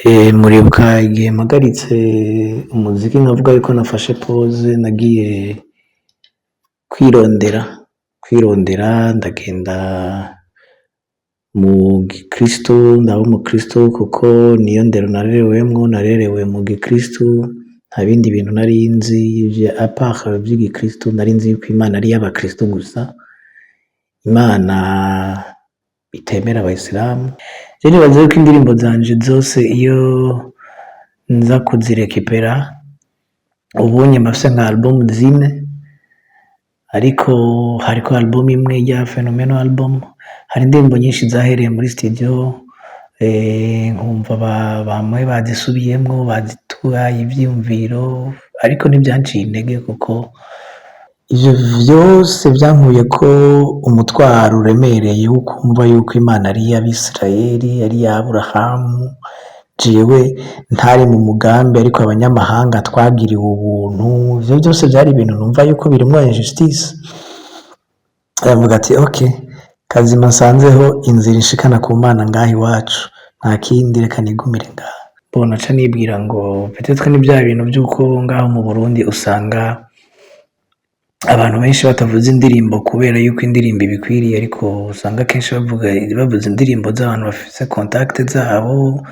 Muribuka igihe mpagaritse umuziki nkavuga yuko nafashe pause, nagiye kwirondera ndagenda mu gikristo, ndaba umukristo kuko niyo ndero narerewe mu gikristo, nta bindi bintu nari nzi à part vy'igikristo, nari nzi yuko Imana ari iy'abakristo gusa, Imana itemera abayisilamu. Je nibaza yuko indirimbo zanje zose iyo nza kuzirekipera ubunye mfise nka album zine, ariko hariko album imwe ya Phenomenal album, hari indirimbo nyinshi zahereye muri studio, nkumva bamwe bazisubiyemwo bazituhaye ivyiyumviro, ariko ntibyanciye intege kuko ivyo vyose vyankuye ko umutwaro uremereye wo kumva yuko Imana ari iy'Abisirayeli, ari iy'Aburahamu, jewe ntari mu mugambi, ariko abanyamahanga twagiriwe ubuntu. Ivyo vyose vyari ibintu numva yuko birimwo injustice. Aravuga ati okay, kazima nsanzeho inzira ishikana ku Mana ngaha iwacu, nta kindi, reka nigumire ngaha. Bona ca nibwira ngo peut-être ni vya bintu vy'uko ngaho mu Burundi usanga abantu benshi batavuza indirimbo kubera yuko indirimbo ibikwiriye, ariko usanga kenshi bavuza indirimbo z'abantu bafise contact zabo,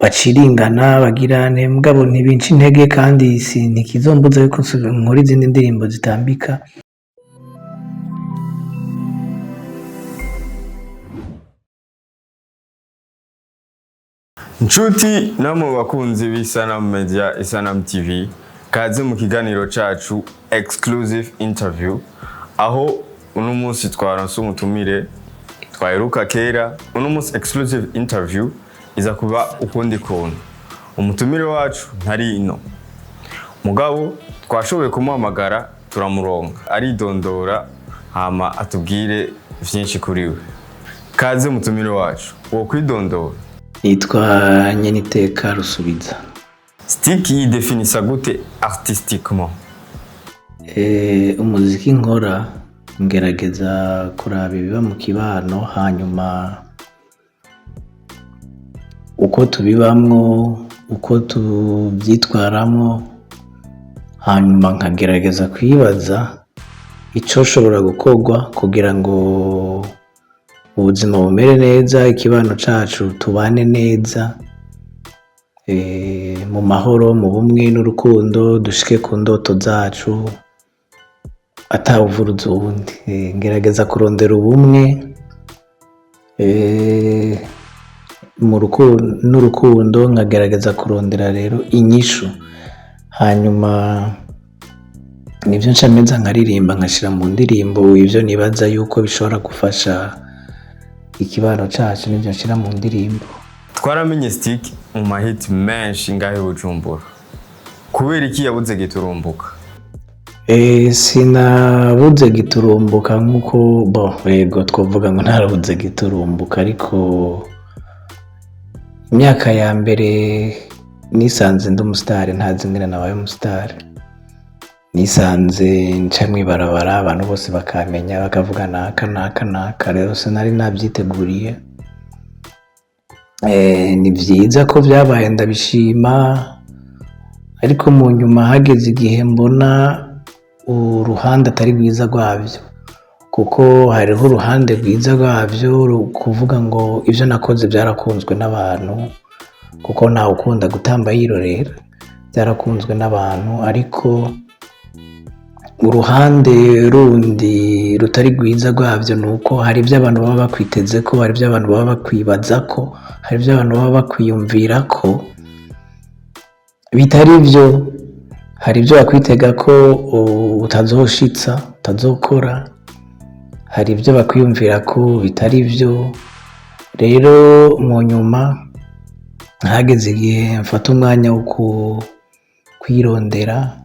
baciringana, bagirane, mugabo ntibinca intege kandi ntikizombuza yuko nkora izindi ndirimbo zitambika. Nshuti namwe bakunzi b'Isanamu Media, Isanamu TV, kaze mu kiganiro cacu exclusive interview, aho uno munsi twaronse umutumire twaheruka kera. Uno munsi exclusive interview iza kuba ukundi kuntu. Umutumire wacu ntari ino, mugabo twashoboye kumuhamagara turamuronka, aridondora hama atubwire vyinshi kuri we. Kaze umutumire wacu, wo kwidondora? Nitwa Nyeniteka Rusubiza. Stick yidefinisa gute artistiquement? Umuziki nkora ngerageza kuraba ibiba mu kibano, hanyuma uko tubibamwo, uko tuvyitwaramwo, hanyuma nkagerageza kwibaza ico shobora gukorwa kugira ngo ubuzima bumere neza, ikibano cacu tubane neza, mu mahoro, mu bumwe n'urukundo, dushike ku ndoto zacu atawuvuruza uwundi. Ngerageza kurondera ubumwe n'urukundo, nkagerageza kurondera rero inyishu, hanyuma nivyo nca meza nkaririmba, nkashira mu ndirimbo ivyo nibaza yuko bishobora gufasha ikibano cacu, nivyo nshira mu ndirimbo. Twaramenye Stick mu mahiti menshi ngahe Bujumbura, kubera iki yabuze giturumbuka? Sinabuze giturumbuka nkuko yego twovuga ngo ntarabuze giturumbuka, ariko imyaka ya mbere nisanze ndi umusitari, ntazi ingene nabaye umusitari. Nisanze nca mw'ibarabara, abantu bose bakamenya, bakavuga naka, rero sinari navyiteguriye. Ni vyiza ko vyabaye, ndabishima, ariko mu nyuma hageze igihe mbona uruhande atari rwiza rwavyo, kuko hariho uruhande rwiza rwavyo, kuvuga ngo ivyo nakoze vyarakunzwe n'abantu, kuko ntawe ukunda gutamba yirorera, vyarakunzwe n'abantu, ariko uruhande rundi rutari rwiza rwavyo nuko hari ivyo abantu baba bakwitezeko, hari ivyo abantu baba bakwibazako, hari ivyo abantu baba bakwiyumvirako bitari vyo, hari ivyo bakwitega ko utazoshitsa, utazokora, hari ivyo bakwiyumvirako bitari vyo. Rero mu nyuma hageze igihe mfata umwanya wo kwirondera,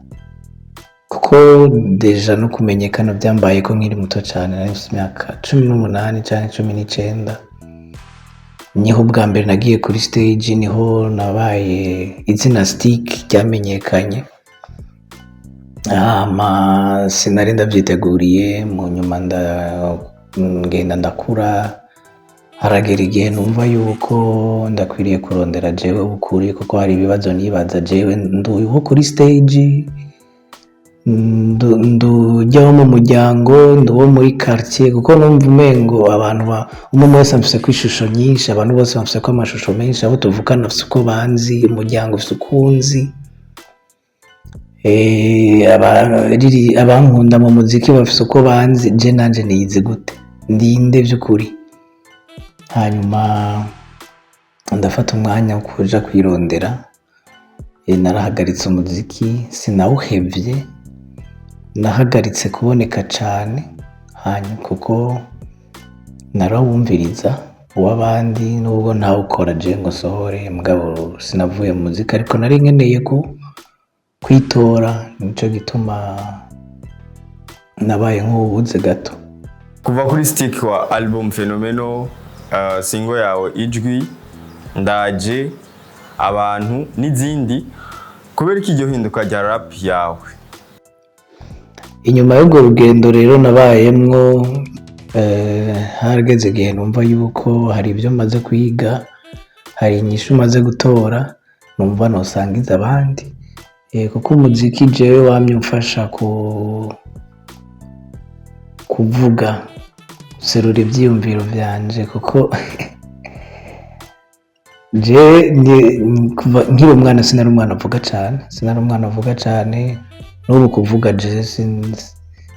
kuko deja no kumenyekana vyambaye ko nkiri muto cane, nari mfise imyaka 18 canke 19. Niho bwa mbere nagiye kuri stage, niho nabaye izina Stick ryamenyekanye, sinari ndavyiteguriye. Mu nyuma ngenda ndakura, haragera igihe numva yuko ndakwiriye kurondera jewe ukuri, kuko hari ibibazo nibaza jewe nduho kuri stage, ndujyaho mu muryango, nduwo muri quartier, kuko numva umengo abantu umwe wese afise ko ishusho nyinshi, abantu bose bafise ko amashusho menshi, abo tuvukana bafise uko banzi, umuryango ufise ukunzi, abankunda mu muziki bafise uko banzi, je nanje niyizi gute, ndinde vy'ukuri. Hanyuma ndafata umwanya wo kuja kwirondera, narahagaritse umuziki, sinawuhevye, nahagaritse kuboneka cane, hanyuma kuko narawumviriza uw'abandi, nubwo ntawukora je ngo sohore, mugabo sinavuye mu muziki, ariko nari nkeneye kwitora, nico gituma nabaye nk'ubuze gato. Kuva kuri stick wa album Fenomeno, single yawe Ijwi, Ndaje, Abantu n'izindi, kubera iki iryo hinduka rya rap yawe? Inyuma y'urwo rugendo rero nabayemwo, harageze igihe numva yuko hari ibyo maze kwiga, hari inyishu maze gutora, numva nosangiza abandi, kuko umuziki jewe wamye umfasha kuvuga, guserura ivyiyumviro vyanje, kuko jewe nkiri umwana sinari umwana avuga cane, n'ubu kuvuga je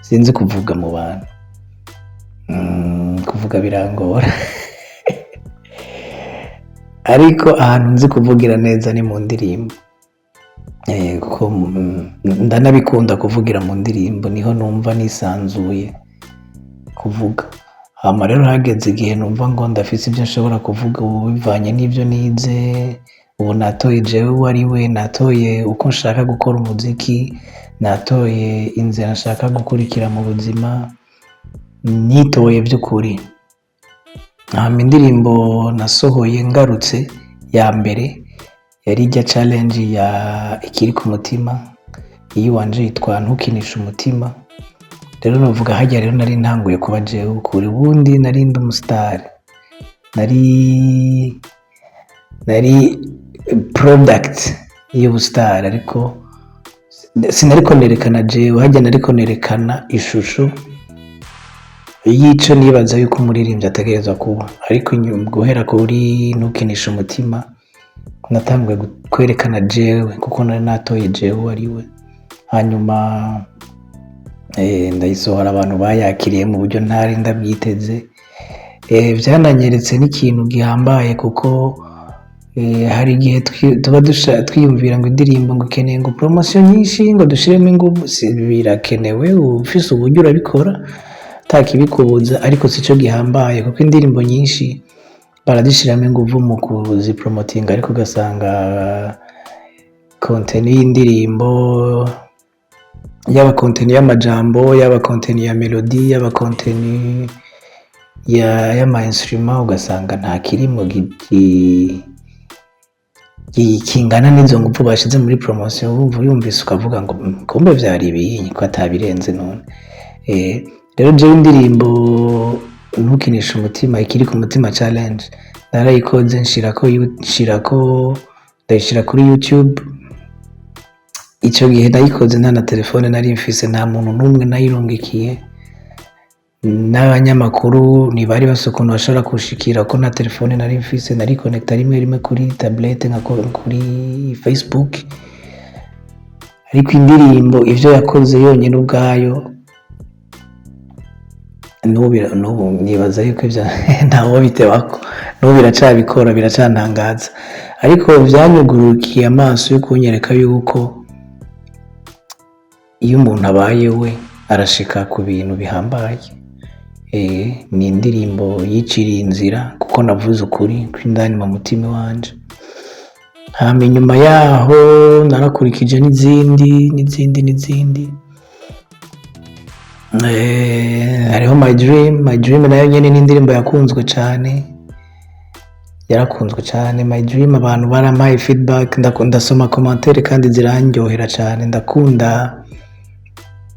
sinzi kuvuga mu bantu, kuvuga birangora ariko ahantu nzi kuvugira neza ni mu ndirimbo, kuko ndanabikunda kuvugira mu ndirimbo, niho numva nisanzuye kuvuga. Hama rero hageze igihe numva ngo ndafise ibyo nshobora kuvuga, ubu bivanye n'ibyo nize, ubu natoye jewe uwo ari we, natoye uko nshaka gukora umuziki, natoye inzira nshaka gukurikira mu buzima, nitoye by'ukuri. Hama indirimbo nasohoye ngarutse ya mbere yari ijya challenge ya Ikiri ku mutima, iyo wanje yitwa Ntukinisha umutima. Rero novuga hajya rero nari ntanguye kuba jewe ukuri, ubundi nari ndi umustar, nari product y'ubustar, ariko sinariko nerekana jewe, hajya nariko nerekana ishusho y'ico nibaza yuko umuririmbyi ategerezwa kuba, ariko guhera kuri Ntukinisha umutima natanguye kwerekana jewe, kuko nari natoye jewe uwo ari we. Hanyuma ndayisohora, abantu bayakiriye mu buryo ntari ndabyiteze, byananyeretse n'ikintu gihambaye, kuko hari igihe tuba twiyumvira ngo indirimbo ngo ikeneye ngo promotion nyinshi, ngo dushiremo ingufu, birakenewe, ufise uburyo urabikora atakibikubuza, ariko sico gihambaye, kuko indirimbo nyinshi baradishiramo ingufu mu kuzipromotinga, ariko ugasanga content y'indirimbo, yaba content y'amajambo, yaba content ya melody, yaba content y'ama instrument, ugasanga nta kirimo kingana n'izo ngufu bashize muri promotion. Wumva yumvise ukavuga ngo kumbe vyari ibinyi ko atabirenze none. Rero jewe indirimbo Ntukinisha umutima, Ikiri ku mutima challenge, narayikoze ndayishira kuri YouTube. Ico gihe nayikoze nta na telefone nari mfise, nta muntu n'umwe nayirungikiye, n'abanyamakuru ntibari bafise ukuntu bashobora kushikira, ko nta telefone nari mfise, nari connecta rimwe kuri tablet nkakora kuri Facebook. Ariko indirimbo ivyo yakoze yonyene ubwayo, n'ubu nibaza yuko ntawo bitebako, n'ubu biracabikora, biracantangaza, ariko vyanyugurukiye amaso yo kunyereka yuko iyo umuntu abaye we arashika ku bintu bihambaye. Ni indirimbo yiciriye inzira, kuko navuze ukuri kw'indani mu mutima wanje. Hama inyuma yaho narakurikije n'izindi. Hariho My Dream nayo nyene ni indirimbo yakunzwe cane, yarakunzwe cane. My Dream abantu barampaye feedback, ndasoma commentaire kandi zirandyohera cane. Ndakunda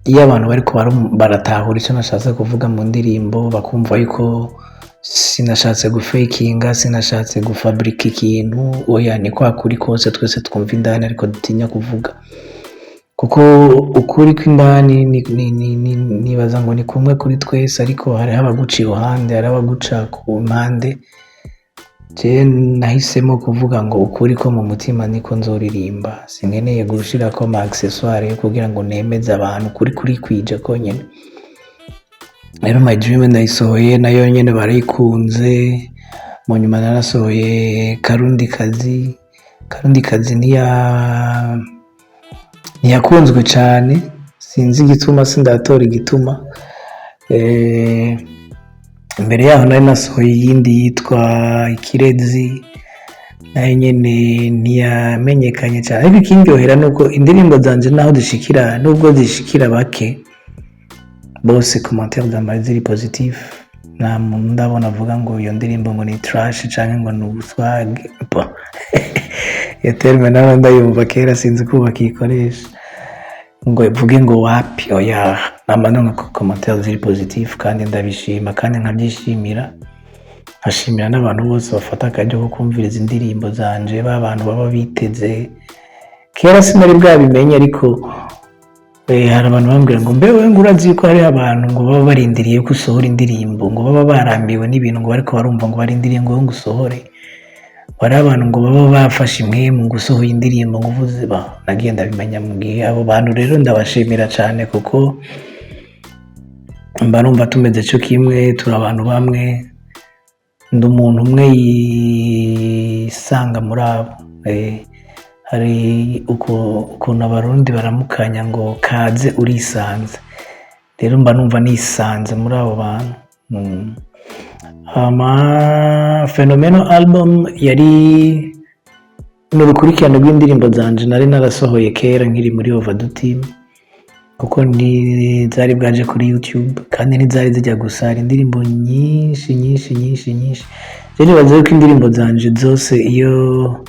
iyo abantu bariko baratahura ico nashatse kuvuga mu ndirimbo, bakumva yuko sinashatse gufakinga, sinashatse gufabrika ikintu, oya ni kwa kuri kose twese twumva indani ariko dutinya kuvuga, kuko ukuri kw'indani nibaza ngo ni kumwe kuri twese, ariko hariho abaguca iruhande, hariho abaguca ku mpande. Je nahisemo kuvuga ngo ukuri ko mu mutima niko nzoririmba, sinkeneye gushirako ama accessoire yo kugira ngo nemeze abantu, ukuri kuri kwije konyene. Rero My Dream ndayisohoye nayo nyene barayikunze, mu nyuma narasohoye Karundi Kazi ntiyakunzwe cane, sinzi igituma, sindatora igituma. Imbere yaho nari nasohoye iyindi yitwa Ikirezi, nayo nyene ntiyamenyekanye cane, ariko ikindyohera nuko indirimbo zanje naho zishikira, nubwo zishikira bake, bose commentaire z'amari ziri positif. Nta muntu ndabona avuga ngo iyo ndirimbo ngo ni trash canke ngo ni ubuswag. Iyo terme nawe ndayumva kera, sinzi ko bakikoresha ngo vuge ngo wapi, oya namanonga ko commentaire ziri positif kandi ndabishima kandi nkabyishimira. Nkashimira n'abantu bose bafata akaryo ko kumviriza indirimbo zanje, bantu baba biteze. Kera sinari bwabimenye, ariko hari abantu bambwira ngo mbewe ngo urazi ko hari abantu ngo baba barindiriye ko usohora indirimbo, ngo baba barambiwe n'ibintu ngo bariko barumva ngo barindiriye ngo usohore. Hari abantu ngo baba bafashe impwemu ngo usohoye indirimbo ngo uvuze ba, nagiye ndabimenya mu gihe. Abo bantu rero ndabashimira cyane, kuko mba numva tumeze cyo kimwe, turi abantu bamwe, ndi umuntu umwe yisanga muri abo. Hari ukuntu abarundi baramukanya ngo kaze urisanze, rero mba numva nisanze muri abo bantu. Phenomenal album yari n'urukurikirane rw'indirimbo zanje nari narasohoye kera nkiri muri Overdue Team, kuko zari bwaje kuri YouTube kandi ntizari zijya gusa, hari indirimbo nyinshi. Rero nibaza ko indirimbo zanje zose iyo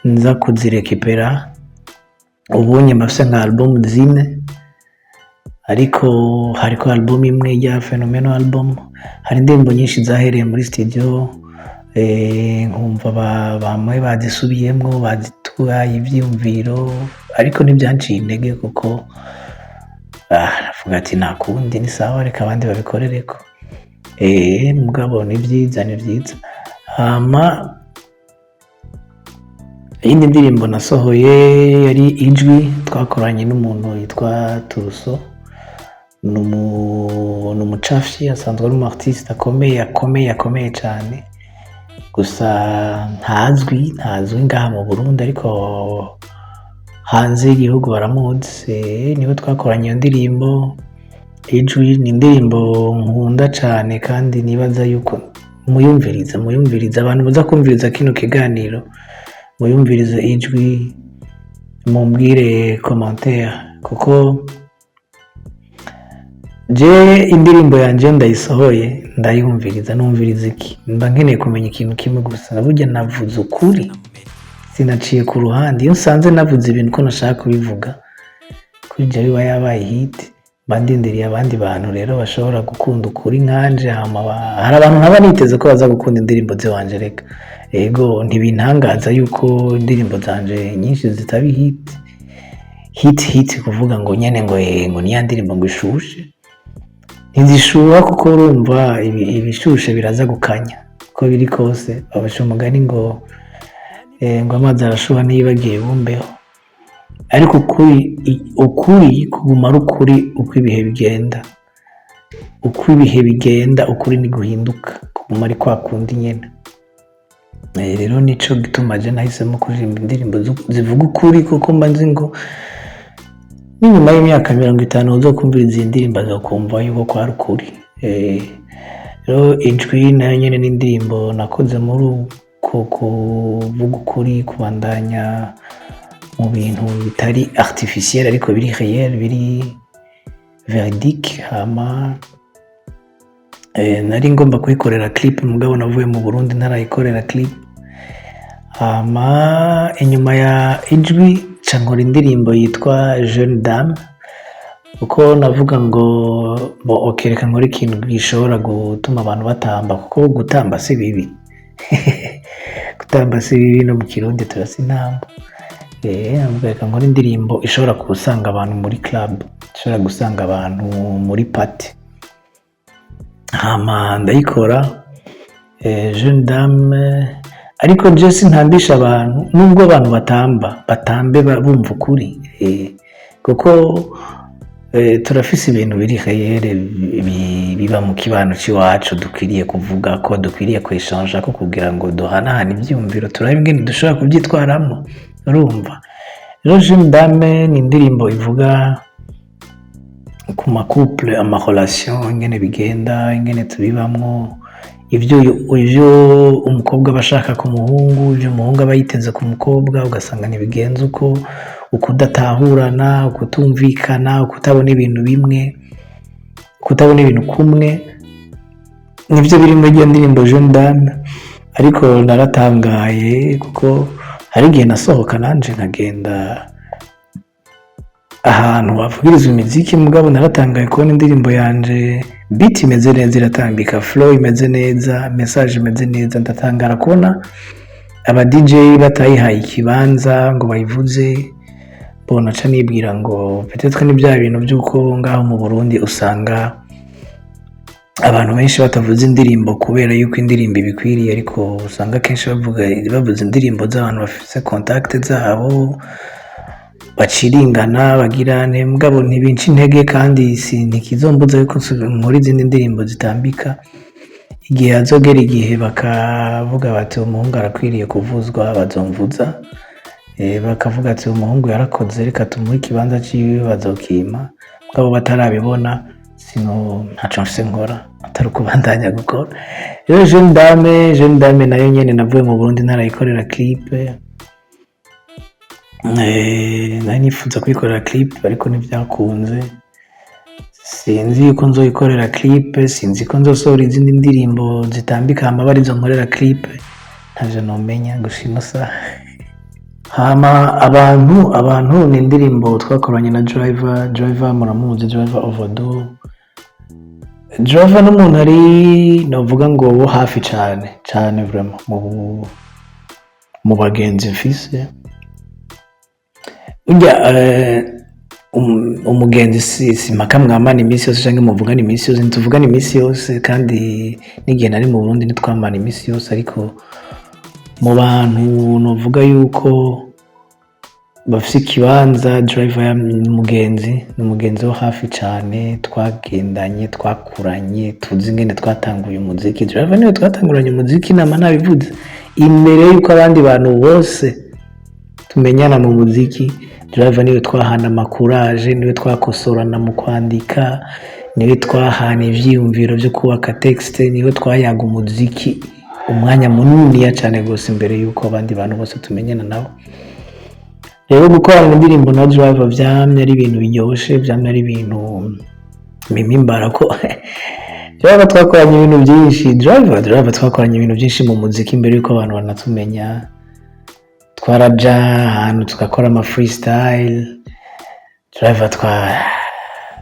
nza kuzirekipera ubunye mbafise nka album zine, ariko hariko album imwe ya Phenomenal album. Hari indirimbo nyinshi zahereye muri studio, nkumva bamwe bazisubiyemwo, bazituye ivyiyumviro, ariko ntibyanciye intege, kuko navuga ati nta kundi, ni sawa, reka abandi babikorereko. Mugabo ni vyiza. Iyindi ndirimbo nasohoye yari Ijwi, twakoranye n'umuntu yitwa Turuso, n'umucafyi, asanzwe ari artiste akomeye cyane, gusa ntazwi ngaha mu Burundi, ariko hanze y'igihugu baramuzi. Niwe twakoranye iyo ndirimbo Ijwi. Ni indirimbo nkunda cyane, kandi nibaza yuko muyumviriza abantu muza kumviriza kino kiganiro, muyumvirize Ijwi, mumbwire commentaire, kuko je indirimbo yanje ndayisohoye ndayumviriza, numviriza iki, mba nkeneye kumenya ikintu kimwe gusa, burya navuze ukuri, sinaciye ku ruhande. Iyo nsanze navuze ibintu ko nashaka kubivuga, kuri je biba yabaye hit, mba ndindiriye abandi bantu rero bashobora gukunda ukuri nkanje. Hari abantu nkaba niteze ko baza gukunda indirimbo ziwanje, reka ego ntibintangaza yuko indirimbo zanje nyinshi zitabi hit kuvuga ngo nyene ngo niya ndirimbo ngo ishushe, ntizishuha, kuko urumva ibishushe biraza gukanya ko biri kose. Babasha umugani ngo amazi arashuha niyibagiye bumbeho, ariko ukuri kuguma ari ukuri uko ibihe bigenda, ukuri ni guhinduka, kuguma ari kwa kundi nyene. Rero nico gituma je nahisemo kuririmba indirimbo zivuga ukuri, kuko mba nzi ngo nyuma y'imyaka 50 uzokumviriza izi ndirimbo azokumva yuko kwari ukuri. Rero Ijwi nayo nyene n'indirimbo nakoze muri uko kuvuga ukuri, kubandanya mu bintu bitari artificiel ariko biri réel, biri véridique. Nari ngomba kuyikorera clip, mugabo navuye mu Burundi ntarayikorera clip. Inyuma ya Ijwi nkora indirimbo yitwa Jeune Dame, kuko navuga ngo reka nkore ikintu gishobora gutuma abantu batamba, kuko gutamba si bibi. Gutamba si bibi, no mu Kirundi turasa intambo. Reka nkore indirimbo ishobora gusanga abantu muri club, ishobora gusanga abantu muri party, hama ndayikora. Jeune dame, ariko je sintambisha abantu, nubwo abantu batambe bumva ukuri, kuko turafise ibintu biri reyere biba mu kibano c'iwacu dukwiriye kuvuga ko, dukwiriye kweshanja ko, kugira ngo duhanahane ivyumviro, turabe ingene dushobora kuvyitwaramwo, urumva. Rero Jeune dame ni indirimbo ivuga ku ma couple, ama relation, ingene bigenda, ingene tubibamwo, ivyo umukobwa aba ashaka ku muhungu, ivyo umuhungu aba yiteze ku mukobwa, ugasanga ntibigenze uko, ukudatahurana, ukutumvikana, ukutabona ibintu bimwe, ukutabona ibintu kumwe, nivyo biri muri iyo ndirimbo Jeune dame. Ariko naratangaye kuko hari igihe nasohoka nanje nkagenda ahantu bavugirizwa imiziki, mugabo naratangaye kubona indirimbo yanje beat imeze neza, iratambika, flow imeze neza, message imeze neza. Ndatangara kubona aba DJ batayihaye ikibanza ngo bayivuze. Bona ca nibwira ngo peut-être ni bya bintu by'uko ngaho mu Burundi usanga abantu benshi batavuze indirimbo kubera yuko indirimbo ibikwiriye, ariko usanga kenshi bavuze indirimbo z'abantu bafise contact zabo, baciringana, bagirane, mugabo ntibinca intege, kandi ntikizombuza yuko nkora izindi ndirimbo zitambika. Igihe hazogera igihe bakavuga bati umuhungu arakwiriye kuvuzwa, bazomvuza. Bakavuga ati umuhungu yarakoze, reka tumuhe ikibanza ciwe, bazokima. Mugabo batarabibona, ntaco mfise nkora atari ukubandanya gukora. Rero Jeune dame nayo nyene navuye mu Burundi narayikorera clip. Nari nifuza kuyikorera clip ariko ntibyakunze. Sinzi yuko nzoyikorera clip, sinzi ko nzosohora izindi ndirimbo zitambika hama barizo nkorera clip, ntavyo nomenya gushima saha. Hama abantu ni indirimbo twakoranye na Driver, muramuzi Driver Overdue. Driver n'umuntu ari novuga ngo wo hafi cane vraiment mu bagenzi mfise. Urya umugenzi si mpaka mwamana imisi yose canke muvugana imisi yose, ntituvugana imisi yose, kandi n'igihe nari mu Burundi ntitwamana imisi yose. Ariko mu bantu novuga yuko bafise ikibanza, Driver ni umugenzi wo hafi cane, twagendanye, twakuranye, tuzi ingene twatanguye umuziki. Driver niwe twatanguranye umuziki, nama nabivuze imbere yuko abandi bantu bose tumenyana mu muziki. Driver niwe twahana amakuraje, niwe twakosorana mu kwandika, niwe twahana ivyiyumviro vyo kubaka texte, niwe twayaga umuziki umwanya muniniya cane gose imbere yuko abandi bantu bose tumenyana nabo. Rero gukorana indirimbo na Driver vyamye ari ibintu biryoshe, vyamye ari ibintu mimimbara ko Driver twakoranye ibintu byinshi. Driver twakoranye ibintu byinshi mu muziki imbere yuko abantu banatumenya. Twaraja ahantu tugakora ama freestyle. Driver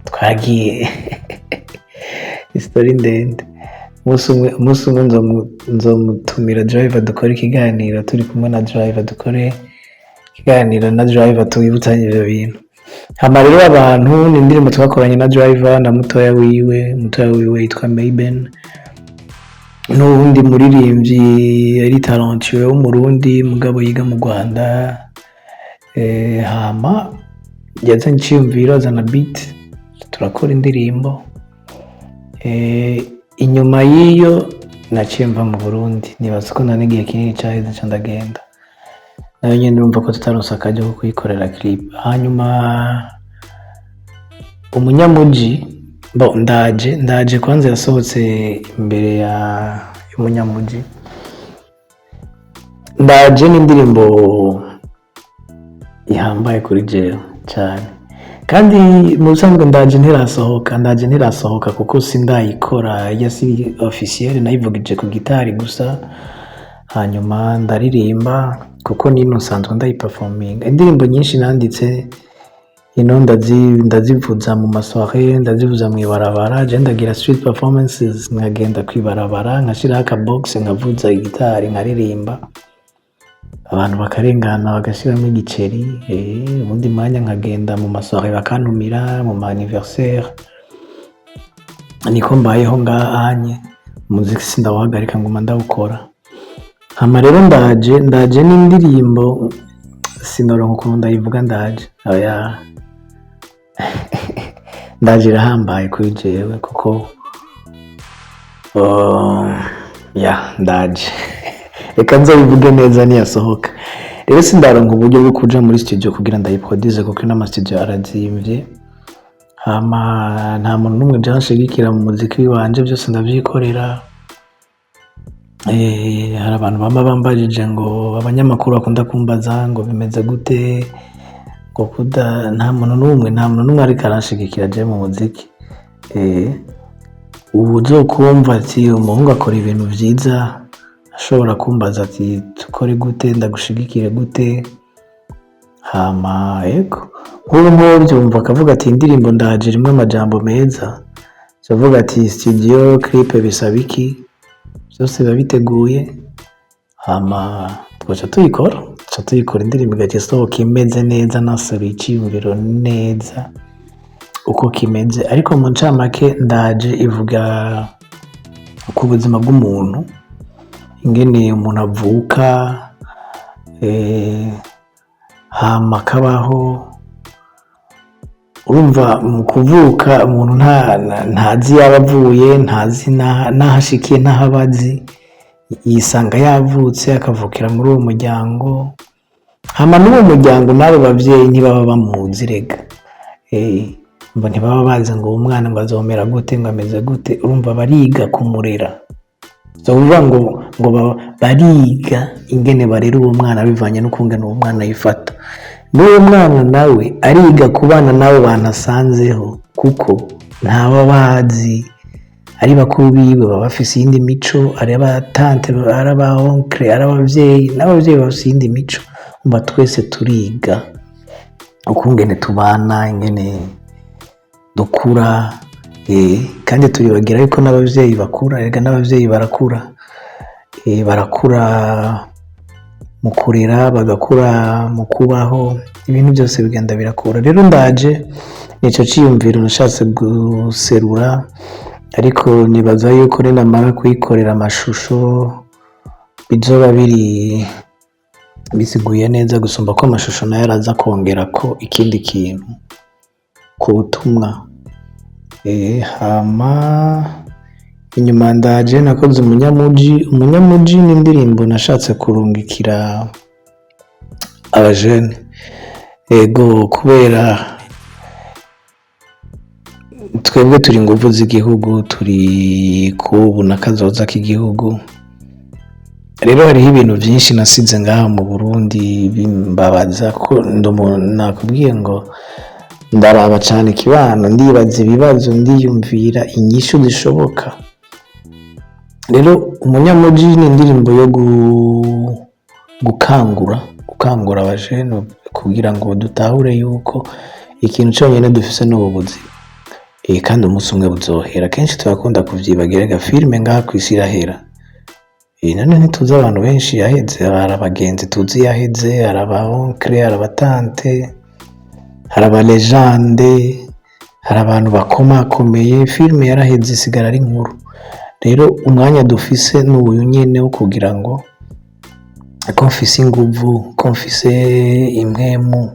twagiye history ndende. Umunsi umwe nzomutumira Driver dukore ikiganiro turi kumwe na Driver, dukore ikiganiro na Driver tuyibutsanye ivyo bintu. Hama rero abantu ni indirimbo twakoranye na Driver na mutoya wiwe yitwa Mayben, n'uwundi muririmbyi yari talentueux w'umurundi mugabo yiga mu Rwanda. Hama yazanye iciyumviro, azana beat, turakora indirimbo. Inyuma y'iyo naciye mva mu Burundi, nibaza ko nta n'igihe kinini caheze ca ndagenda, nayo nyene urumva ko tutaronse akaryo ko kuyikorera clip. Hanyuma Umunyamuji, ndaje kwanza yasohotse imbere y'Umunyamuji. Ndaje n'indirimbo ihambaye kuri jewe cyane, kandi mu bisanzwe ndaje ntirasohoka kuko sindayikora yasi officiel, nayivugije ku gitari gusa, hanyuma ndaririmba kuko nino nsanzwe ndayiperforminga. Indirimbo nyinshi nanditse ino ndazivuza mu masoirée, ndazivuza mw'ibarabara, je ndagira street performances, nkagenda kw'ibarabara nkashiraho akabox nkavuza igitari nkaririmba, abantu bakarengana bagashiramo igiceri, ubundi mwanya nkagenda mu masoirée bakantumira mu ma anniversaire, niko mbayeho ngahanye. Umuziki sindawuhagarika nguma ndawukora. Hama rero ndaje n'indirimbo sinoronka ukuntu ndayivuga ndaje. Oya. Ndaje irahambaye kuri jewe kuko ndaje. Reka nzobivuge neza niyasohoka. Rero sindaronka uburyo bwo kuja muri studio kugira ndayiproduce kuko n'ama studio arazimvye. Hama nta muntu n'umwe byanshigikira mu muziki wanje, byose ndavyikorera. Hari abantu bamba bambajije ngo abanyamakuru bakunda kumbaza ngo bimeze gute, ngo nta muntu n'umwe ariko aranshigikira je mu muziki. Ubu uzokumva ati umuhungu akora ibintu vyiza ashobora kumbaza ati tukore gute, ndagushigikire gute. Hama ego nk'ubu byumva akavuga ati indirimbo ndaje rimwe amajambo meza, avuga ati studio clip bisaba iki, byose biba biteguye. Hama twaca tuyikora indirimbo igaca isohoka imeze neza, nasaba iciyumviro neza uko kimeze. Ariko mu ncamake ndaje ivuga ku buzima bw'umuntu, ingene umuntu avuka, hama akabaho. Urumva mu kuvuka umuntu ntazi yaba avuye, ntazi n'ahashikiye n'ahabazi, yisanga yavutse akavukira muri uwo muryango. Hama n'uwo muryango n'abo bavyeyi ntibaba bamuzi rega, mba ntibaba bazi ngo umwana ngo azomera gute, ngo ameze gute. Urumva bariga kumurera, uvuga ngo bariga ingene barera uwo mwana bivanye n'ukungene uwo mwana yifata. N'uwo mwana nawe ariga kubana n'abo banasanzeho kuko ntaba bazi, ari bakuru biwe baba bafise iyindi mico, ari abatante, ari aba onkle, ari abavyeyi, n'abavyeyi bafise iyindi mico. Mba twese turiga ukungene tubana, ingene dukura, kandi turibagira yuko n'abavyeyi bakura, erega n'abavyeyi barakura mu kurera, bagakura mu kubaho, ibintu byose bigenda birakura. Rero ndaje nico ciyumviro nashatse guserura, ariko nibaza yuko ninamara kuyikorera amashusho bizoba bisiguye neza gusumba ko amashusho nayo araza kongera ko ikindi kintu ku butumwa. Hama inyuma ndaje nakoze umunyamuji n'indirimbo nashatse kurungikira abajene. Ego kubera twebwe turi inguvu z'igihugu, turi kubu n'akazoza k'igihugu. Rero hariho ibintu byinshi nasize ngaha mu Burundi bimbabaza ko nakubwiye ngo ndaraba cyane ikibano, ndibaza ibibazo, ndiyumvira inyishu zishoboka. Rero umunyamuji ni indirimbo yo gukangura abajene kugira ngo dutahure yuko ikintu cyonyine dufise n'ubu buzima, kandi umunsi umwe buzohera. Kenshi turakunda kuvyibagira, filime ngaha kw'isi irahera, none ntituzi abantu benshi yaheze. Hari abagenzi tuzi yaheze, hari aba onkle, hari abatante, hari aba legende, hari abantu bakomakomeye. Filime yaraheze isigara ari nkuru. Rero umwanya dufise n'uyu nyene wo kugira ngo ko mfise inguvu, ko mfise impwemu,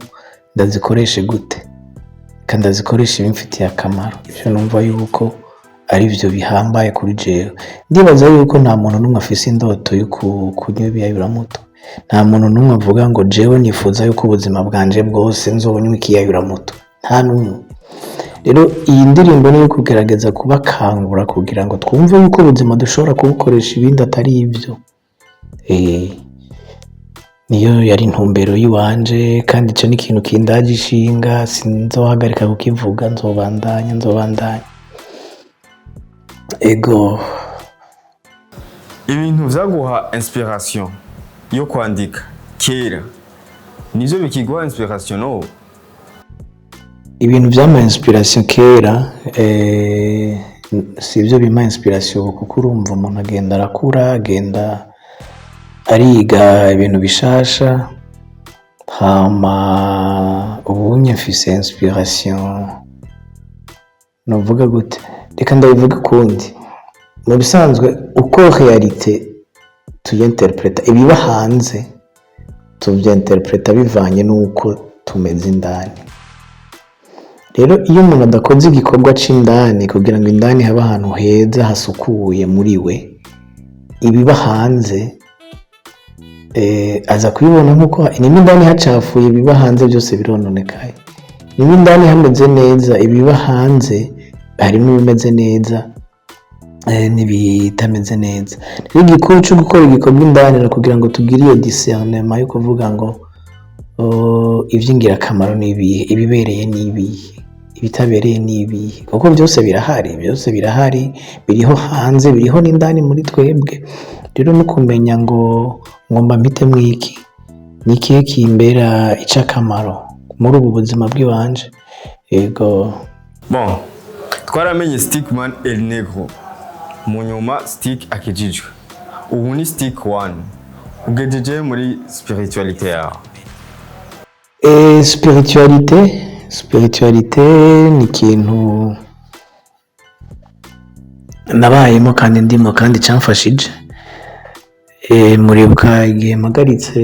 ndazikoreshe gute, kandi ndazikoresha ibimfitiye akamaro. Ivyo numva yuko ari byo bihambaye kuri jewe. Ndibaza yuko nta muntu n'umwe afise indoto yo kunywa ibiyayuramutwe. Nta muntu n'umwe avuga ngo jewe nifuza yuko ubuzima bwanje bwose nzonywa ikiyayuramutwe, nta n'umwe. Rero iyi ndirimbo niyo kugerageza kubakangura kugira ngo twumve yuko ubuzima dushobora kubukoresha ibindi atari ibyo. Niyo yari intumbero yiwanje, kandi ico ni ikintu kindaje ishinga, sinzohagarika kukivuga, nzobandanya. Ego ibintu vyaguha inspiration yo kwandika kera nivyo bikiguha inspiration no? ibintu vyama inspiration kera sivyo bimpa inspiration kuko urumva umuntu agenda arakura, agenda ariga ibintu bishasha, hama ubunye mfise inspiration novuga gute, reka ndabivuga ukundi. Mu bisanzwe uko realite tuyinterpreta, ibiba hanze tuvyinterpreta bivanye n'uko tumeze indani. Rero iyo umuntu adakoze igikorwa c'indani kugira ngo indani habe ahantu heza hasukuye muri we, ibiba hanze aza kubibona nk'uko nimba indani hacafuye, ibiba hanze byose birononekaye. Nimba indani hameze neza, ibiba hanze harimo ibimeze neza n'ibitameze neza. Rero igikuru cyo gukora igikorwa indani no kugira ngo tugire iyo discernement yo kuvuga ngo ivy'ingirakamaro n'ibihe, ibibereye n'ibihe, ibitabereye n'ibihe, kuko byose birahari, biriho hanze, biriho n'indani muri twebwe. Rero no kumenya ngo ngomba mpitemwo iki, ni ikihe kimbera icakamaro muri ubu buzima bw'iwanje. Yego. Bon, twaramenye Stickman El Negro, mu nyuma Stick akijijwe, ubu ni Stick One. Ugejeje muri spiritualité yawe? Spiritualité ni ikintu nabayemo kandi ndimo kandi camfashije. Muribuka igihe mpagaritse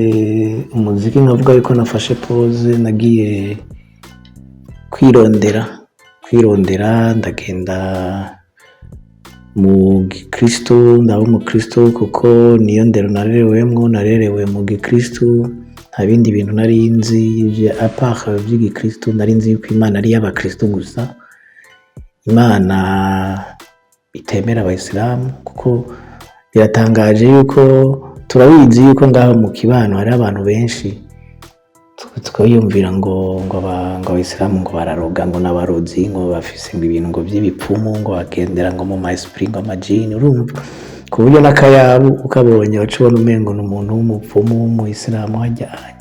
umuziki nkavuga yuko nafashe pause, nagiye kwirondera ndagenda mu gikristo, ndaba umukristo kuko niyo ndero narerewe mu gikristo. Nta bindi bintu nari nzi apart vy'igikristo, nari nzi yuko Imana ari y'abakristo gusa, Imana itemera abayisilamu. Kuko biratangaje yuko turabizi yuko ngaho mu kibano hari abantu benshi twiyumvira ngo abayisilamu ngo bararoga, ngo n'abarozi, ngo bafise ngo ibintu ngo by'ibipfumu, ngo bagendera ngo mu esprit, ngo amajini. Urumva ku buryo n'akayabu ukabonye wacubona umengo n'umuntu w'umupfumu w'umuyisilamu hajyanye.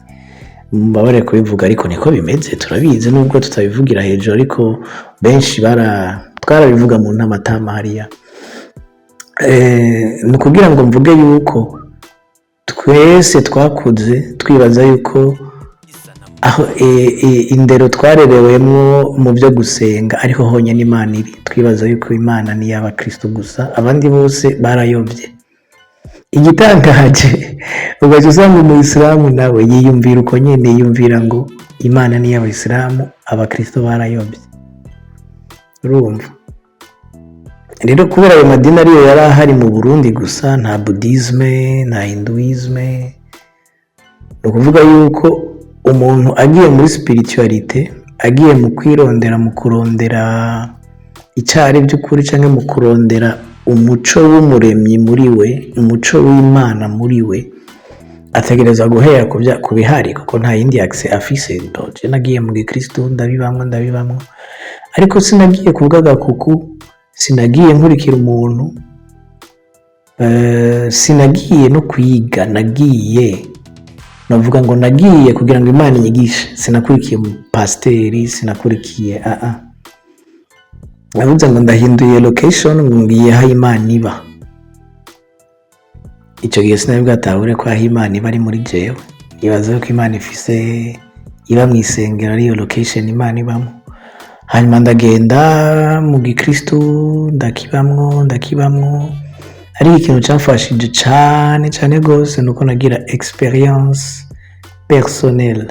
Mbabare kubivuga ariko niko bimeze, turabizi nubwo tutabivugira hejuru, ariko benshi twarabivuga mu ntamatama hariya. Ni kugira ngo mvuge yuko twese twakuze twibaza yuko aho indero twarerewemwo mu byo gusenga ariho honyine Imana iri. Twibaza yuko Imana ni y'abakristo gusa, abandi bose barayobye. Igitangaje ugaca usanga umuyisilamu nawe yiyumvira uko nyene, yiyumvira ngo Imana ni y'abayisilamu, abakristo barayobye. Urumva rero kubera ayo madini ariyo yari ahari mu Burundi gusa, nta Buddhisme, nta Hinduisme, ni ukuvuga yuko umuntu agiye muri spiritualité, agiye mu kwirondera, mu kurondera icari by'ukuri canke mu kurondera umuco w'umuremyi muri we, umuco w'Imana muri we, ategereza guhera ku bihari kuko nta yindi accès afise. Je nagiye mu gikristo ndabibamwo, ariko sinagiye kuvuga kuku, sinagiye nkurikira umuntu, sinagiye no kwiga, navuga ngo nagiye kugira ngo Imana inyigishe. Sinakurikiye pasiteri, sinakurikiye navuze ngo ndahinduye location, ngiye aho Imana iba. Ico gihe sinari bwatahure ko aho Imana iba ari muri jewe, nibaza yuko Imana ifise iba mw'isengero, ariyo location Imana ibamo. Hanyuma ndagenda mu gikristo ndakibamwo, ari ikintu camfashije cane gose, nuko nagira experience personnelle.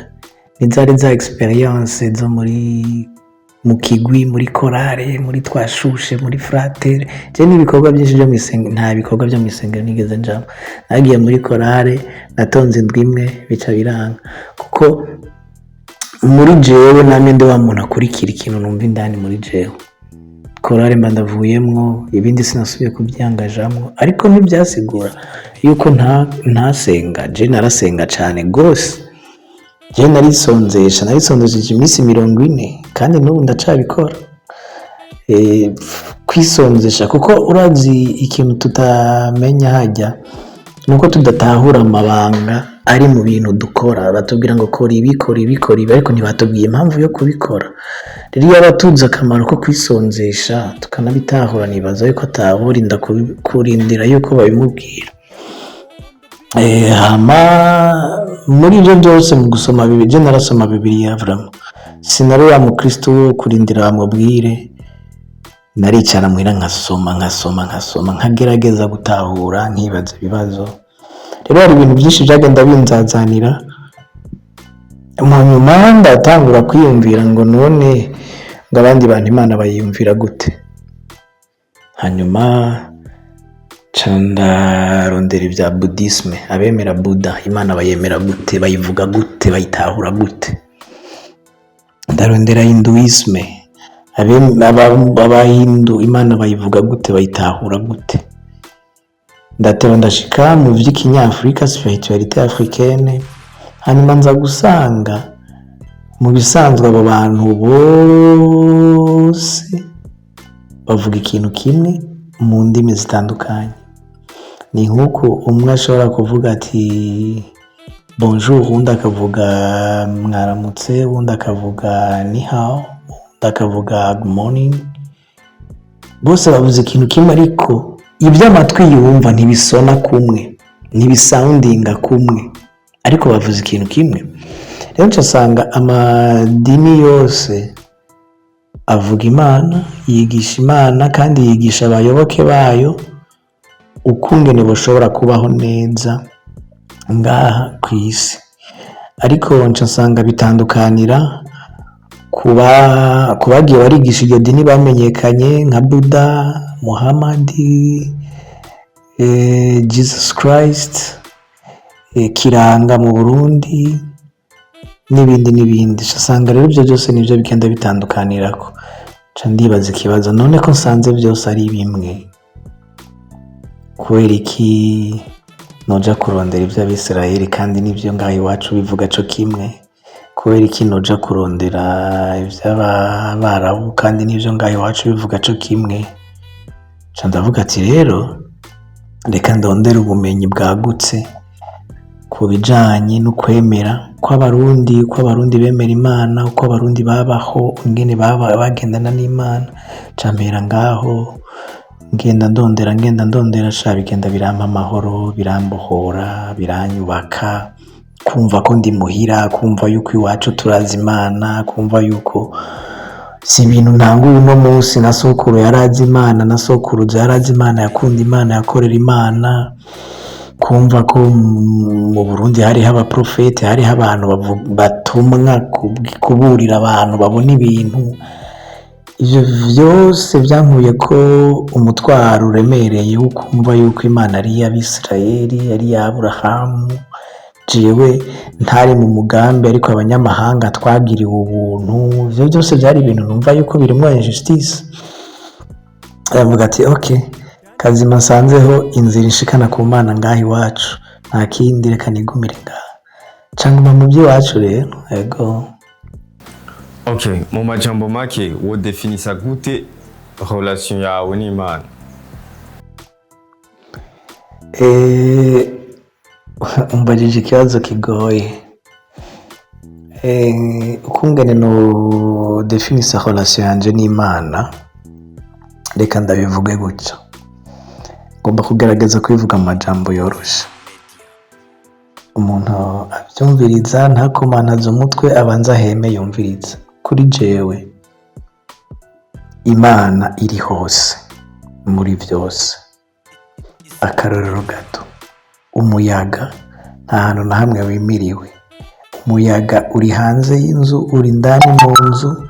Nizari za experience zo mu kigwi, muri korale, muri twashushe, muri fratere. Je n'ibikorwa byinshi byo mwisengero, nta bikorwa byo mwisengero nigeze njamo. Nagiye muri korale, natonze indwi imwe bica biranga, kuko muri jewe namye ndi wa muntu akurikira ikintu numva indani muri jewe. Korale mba ndavuyemwo, ibindi sinasubiye kubyangajamwo, ariko ntibyasigura yuko ntasenga. Je narasenga cane gose, je narisonzesheje iminsi 40 kandi n'ubu ndacabikora. Kwisonzesha kuko urazi ikintu tutamenya hajya nuko tudatahura amabanga ari mu bintu dukora, batubwira ngo kora ibi kora ibi kora ibi, ariko ntibatubwiye impamvu yo kubikora. Rero iyo abatuzi akamaro ko kwisonzesha tukanabitahura, nibaza yuko ataburinda kurindira yuko babimubwira. Hama muri ibyo byose mu gusoma Bibiliya, je narasoma Bibiliya vraiment, sinari wa mukristo wo kurindira bamubwire, naricara muhira nkasoma nkagerageza gutahura, nkibaza ibibazo. Rero hari ibintu byinshi byagenda binzazanira, mu nyuma ndatangura kwiyumvira ngo none ngo abandi bantu Imana bayiyumvira gute. Hanyuma ndarondera ibya Buddhisme, abemera Buddha Imana bayemera gute, bayivuga gute, bayitahura gute. Ndarondera Hinduisme, abahindu Imana bayivuga gute, bayitahura gute. Ndateba ndashika mu vy'ikinyafrika, spiritualité africaine. Hanyuma nza gusanga mu bisanzwe abo bantu bose bavuga ikintu kimwe mu ndimi zitandukanye. Ni nk'uko umwe ashobora kuvuga ati bonjour, undi akavuga mwaramutse, undi akavuga ni hao, undi akavuga good morning. Bose bavuze ikintu kimwe, ariko ibyo amatwi yumva ntibisona kumwe, ntibisoundinga kumwe, ariko bavuze ikintu kimwe. Rero nsanga amadini yose avuga Imana, yigisha Imana, kandi yigisha abayoboke bayo ukungene bashobora kubaho neza ngaha ku isi. Ariko nsanga bitandukanira kubagiye barigisha iryo dini bamenyekanye nka Buddha, Muhammad, Jesus Christ, Kiranga mu Burundi n'ibindi. Nsanga rero ibyo byose nibyo bigenda bitandukanirako. Ndibaza ikibazo, none ko nsanze byose ari bimwe, kubera iki noja kurondera iby'Abisirayeli kandi n'ibyo ngaho iwacu bivuga co kimwe? Kubera iki noja kurondera iby'Abarabu kandi n'ibyo ngaho iwacu bivuga co kimwe? Ndavuga ati rero reka ndondere ubumenyi bwagutse ku bijanye no kwemera kw'Abarundi, uko Abarundi bemera Imana, uko Abarundi babaho, ingene bagendana n'Imana. Campera ngaho ngenda ndondera sha bigenda birampa amahoro, birambohora, biranyubaka, kumva ko ndi muhira, kumva yuko iwacu turazi Imana, kumva yuko si ibintu ntanguye uno munsi. Na sokuru yarazi Imana, na sokuruza yarazi Imana, yakunda Imana, yakorera Imana. Kumva ko mu Burundi hariho abaprofete, hariho abantu batumwa kuburira abantu babona ibintu. Ivyo vyose byankuye ko umutwaro uremereye wo kumva yuko Imana ari iy'Abisirayeli, ari iy'Aburahamu. Jewe ntari mu mugambi, ariko abanyamahanga twagiriwe ubuntu. Ivyo byose byari ibintu numva yuko birimwo injustice. Aravuga ati okay, kazima nsanzeho inzira ishikana ku Mana ngaho iwacu, nta kindi, reka nigumire ngaha cangwa mu by'iwacu rero. Ego. Okay, mu majambo make wodefinisa gute relation yawe n'Imana? Umbajije ikibazo kigoye. Ukungene no definisa relation yanje n'Imana, reka ndabivuge gutyo. Ngomba kugerageza kwivuga mu majambo yoroshe, umuntu abyumviriza ntakomanaza umutwe, abanza heme yumviriza. Kuri jewe Imana iri hose muri byose. Akarorero gato, umuyaga nta hantu na hamwe wimiriwe. Umuyaga uri hanze y'inzu, uri ndani mu nzu,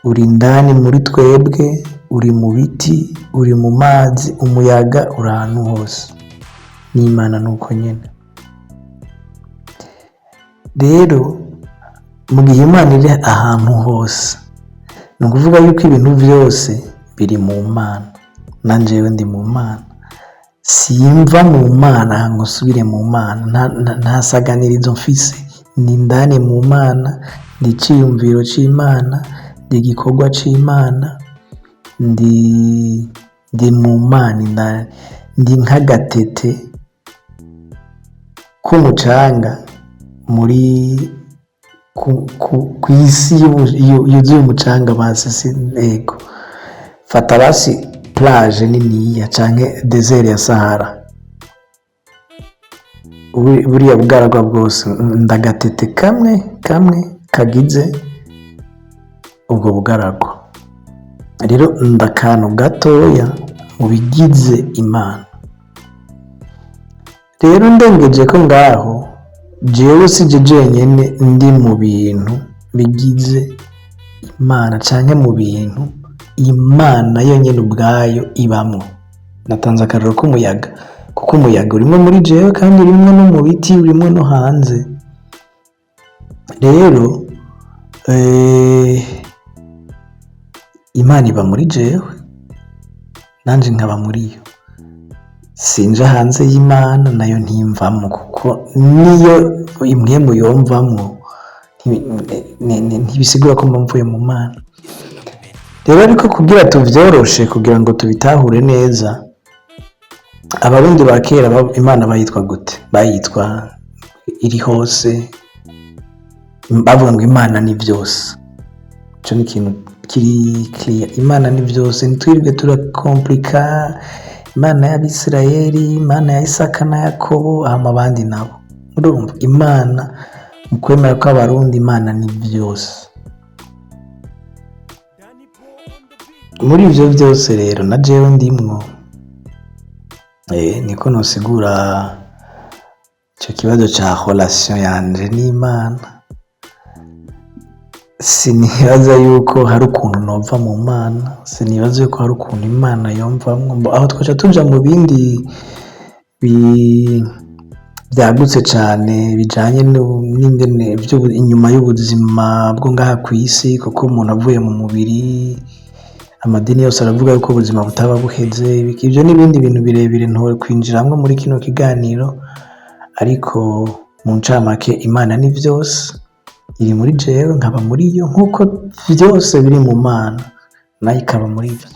uri ndani muri twebwe, uri mu biti, uri mu mazi. Umuyaga uri ahantu hose, n'Imana nuko nyene. Rero mu gihe Imana iri ahantu hose, ni ukuvuga yuko ibintu byose biri mu Mana, na jewe ndi mu Mana. Simva mu Mana ngo nsubire mu Mana, nta saganirizo mfise. Ndi ndani mu Mana, ndi iciyumviro c'Imana, ndi igikorwa c'Imana, ndi mu Mana indani, ndi nk'agatete k'umucanga muri ku isi yuzuye umucanga basi ego fata basi plage niniya canke desert ya Sahara, buriya bugaragwa bwose ndagatete kamwe kagize ubwo bugaragwa. Rero ndakantu gatoya mu bigize Imana. Rero ndengeje ko ngaho jewe sije jenyene ndi mu bintu bigize Imana canke mu bintu Imana yonyene ubwayo ibamwo. Natanze akarero k'umuyaga, kuko umuyaga urimo muri jewe kandi urimo no mu biti, urimo no hanze. Rero Imana iba muri jewe nanje nkaba muri yo, sinja hanze y'Imana nayo ntimvamwo, kuko niyo imwe muyomvamwo ntibisigura ko mba mvuye mu Mana. Rero ariko kugira tuvyoroshe, kugira ngo tubitahure neza, abarundi ba kera Imana bayitwa gute? Bayitwa iri hose, bavuga ngo Imana ni byose. Ico ni ikintu kiri clear, Imana ni byose, ntitwirwe turakomplika Imana y'Abisirayeli, Imana ya Isaka na Yakobo, abandi nabo. Urumva Imana mu kwemera kw'abarundi, Imana ni byose. Muri ivyo byose rero na jewe ndimwo, niko nosigura ico kibazo ca relation yanje n'Imana. Sinibaza yuko hari ukuntu nova mu Mana, sinibaza yuko hari ukuntu Imana yomvamwo, aho twaca tuja mu bindi byagutse cane bijanye n'ingene inyuma y'ubuzima bwo ngaha kw'isi, kuko umuntu avuye mu mubiri, amadini yose aravuga yuko ubuzima butaba buheze. Ivyo n'ibindi bintu birebire ntowe kwinjiramwo muri kino kiganiro, ariko mu ncamake Imana ni byose, iri muri jewe nkaba muri yo, nk'uko byose biri mu Mana nayo ikaba muri byo.